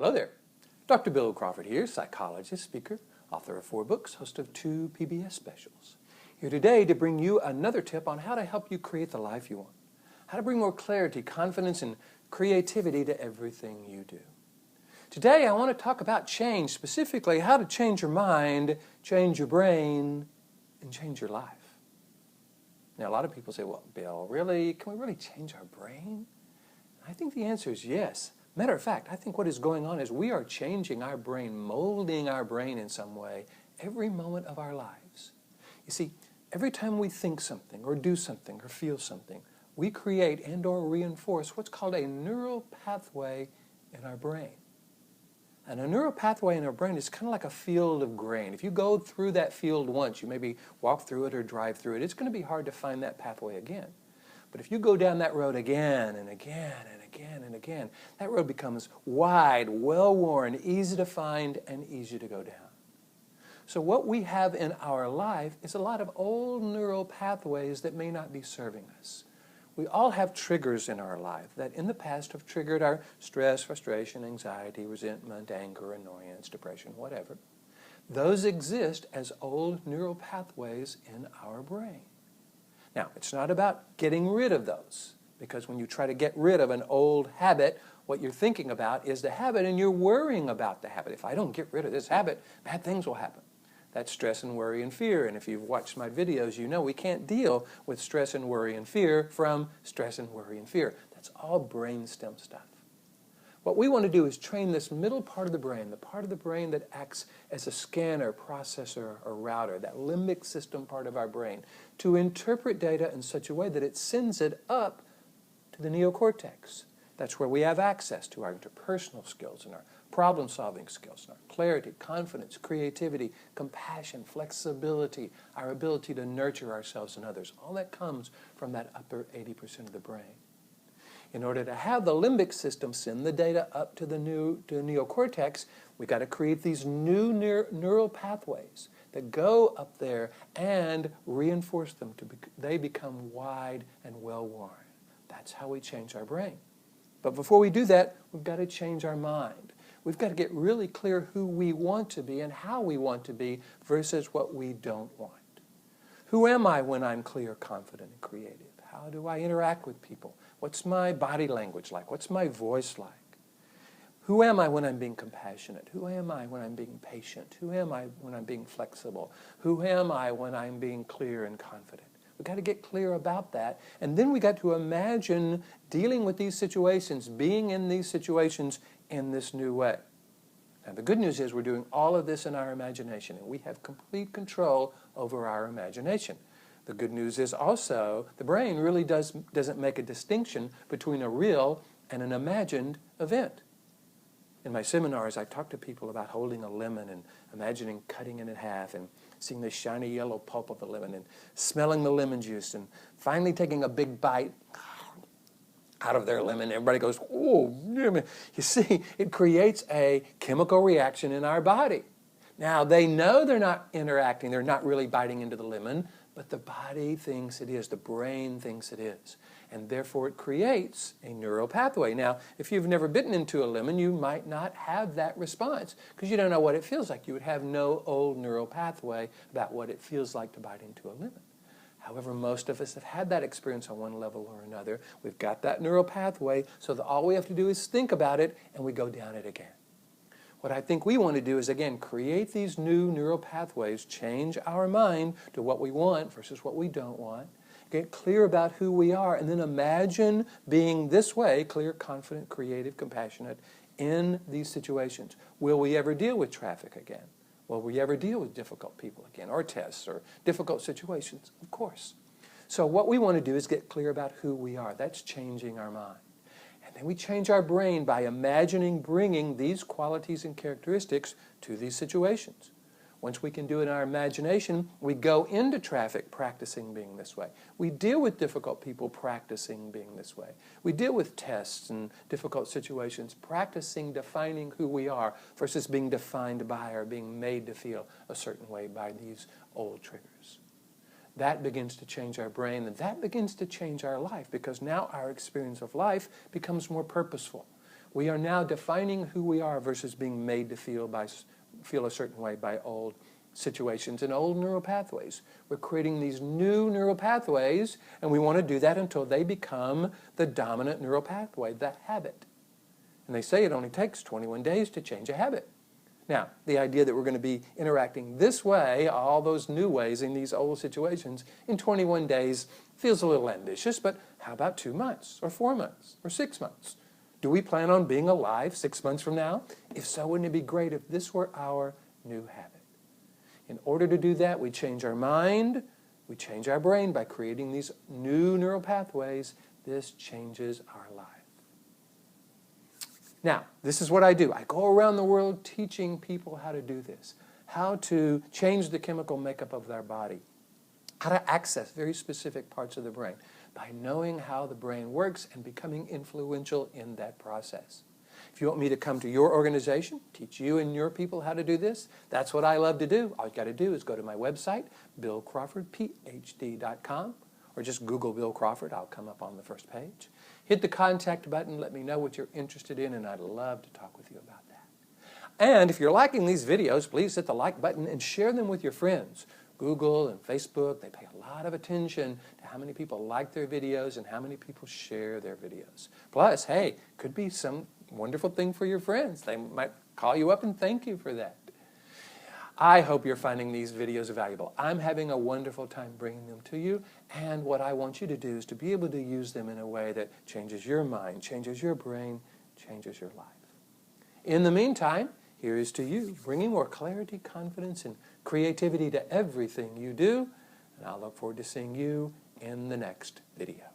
Hello there. Dr. Bill Crawford here, psychologist, speaker, author of 4 books, host of 2 PBS specials. Here today to bring you another tip on how to help you create the life you want. How to bring more clarity, confidence, and creativity to everything you do. Today I want to talk about change, specifically how to change your mind, change your brain, and change your life. Now a lot of people say, well, Bill, really? Can we really change our brain? I think the answer is yes. Matter of fact, I think what is going on is we are changing our brain, molding our brain in some way every moment of our lives. You see, every time we think something or do something or feel something, we create and or reinforce what's called a neural pathway in our brain. And a neural pathway in our brain is kind of like a field of grain. If you go through that field once, you maybe walk through it or drive through it, it's going to be hard to find that pathway again. But if you go down that road again and again and again and again, that road becomes wide, well-worn, easy to find, and easy to go down. So what we have in our life is a lot of old neural pathways that may not be serving us. We all have triggers in our life that in the past have triggered our stress, frustration, anxiety, resentment, anger, annoyance, depression, whatever. Those exist as old neural pathways in our brain. Now, it's not about getting rid of those, because when you try to get rid of an old habit, what you're thinking about is the habit and you're worrying about the habit. If I don't get rid of this habit, bad things will happen. That's stress and worry and fear. And if you've watched my videos, you know we can't deal with stress and worry and fear from stress and worry and fear. That's all brainstem stuff. What we want to do is train this middle part of the brain, the part of the brain that acts as a scanner, processor, or router, that limbic system part of our brain, to interpret data in such a way that it sends it up to the neocortex. That's where we have access to our interpersonal skills and our problem-solving skills, and our clarity, confidence, creativity, compassion, flexibility, our ability to nurture ourselves and others. All that comes from that upper 80% of the brain. In order to have the limbic system send the data up to the neocortex, we've got to create these new neural pathways that go up there and reinforce them. They become wide and well-worn. That's how we change our brain. But before we do that, we've got to change our mind. We've got to get really clear who we want to be and how we want to be versus what we don't want. Who am I when I'm clear, confident, and creative? How do I interact with people? What's my body language like? What's my voice like? Who am I when I'm being compassionate? Who am I when I'm being patient? Who am I when I'm being flexible? Who am I when I'm being clear and confident? We've got to get clear about that. And then we got to imagine dealing with these situations, being in these situations in this new way. Now, the good news is we're doing all of this in our imagination, and we have complete control over our imagination. The good news is also the brain really doesn't make a distinction between a real and an imagined event. In my seminars, I talk to people about holding a lemon and imagining cutting it in half and seeing the shiny yellow pulp of the lemon and smelling the lemon juice and finally taking a big bite out of their lemon. Everybody goes, oh, you see, it creates a chemical reaction in our body. Now, they know they're not interacting, they're not really biting into the lemon, but the body thinks it is, the brain thinks it is. And therefore it creates a neural pathway. Now, if you've never bitten into a lemon, you might not have that response because you don't know what it feels like. You would have no old neural pathway about what it feels like to bite into a lemon. However, most of us have had that experience on one level or another. We've got that neural pathway, so that all we have to do is think about it and we go down it again. What I think we want to do is, again, create these new neural pathways, change our mind to what we want versus what we don't want, get clear about who we are, and then imagine being this way, clear, confident, creative, compassionate, in these situations. Will we ever deal with traffic again? Will we ever deal with difficult people again, or tests, or difficult situations? Of course. So what we want to do is get clear about who we are. That's changing our mind. And then we change our brain by imagining bringing these qualities and characteristics to these situations. Once we can do it in our imagination, we go into traffic practicing being this way. We deal with difficult people practicing being this way. We deal with tests and difficult situations practicing defining who we are versus being defined by or being made to feel a certain way by these old triggers. That begins to change our brain, and that begins to change our life because now our experience of life becomes more purposeful. We are now defining who we are versus being made to feel a certain way by old situations and old neural pathways. We're creating these new neural pathways, and we want to do that until they become the dominant neural pathway, the habit. And they say it only takes 21 days to change a habit. Now, the idea that we're going to be interacting this way, all those new ways in these old situations, in 21 days feels a little ambitious, but how about 2 months, or 4 months, or 6 months? Do we plan on being alive 6 months from now? If so, wouldn't it be great if this were our new habit? In order to do that, we change our mind, we change our brain by creating these new neural pathways. This changes our life. Now, this is what I do. I go around the world teaching people how to do this, how to change the chemical makeup of their body, how to access very specific parts of the brain by knowing how the brain works and becoming influential in that process. If you want me to come to your organization, teach you and your people how to do this, that's what I love to do. All you got to do is go to my website, BillCrawfordPhD.com, or just Google Bill Crawford. I'll come up on the first page. Hit the contact button, let me know what you're interested in, and I'd love to talk with you about that. And if you're liking these videos, please hit the like button and share them with your friends. Google and Facebook, they pay a lot of attention to how many people like their videos and how many people share their videos. Plus, hey, could be some wonderful thing for your friends. They might call you up and thank you for that. I hope you're finding these videos valuable. I'm having a wonderful time bringing them to you, and what I want you to do is to be able to use them in a way that changes your mind, changes your brain, changes your life. In the meantime, here is to you, bringing more clarity, confidence, and creativity to everything you do, and I'll look forward to seeing you in the next video.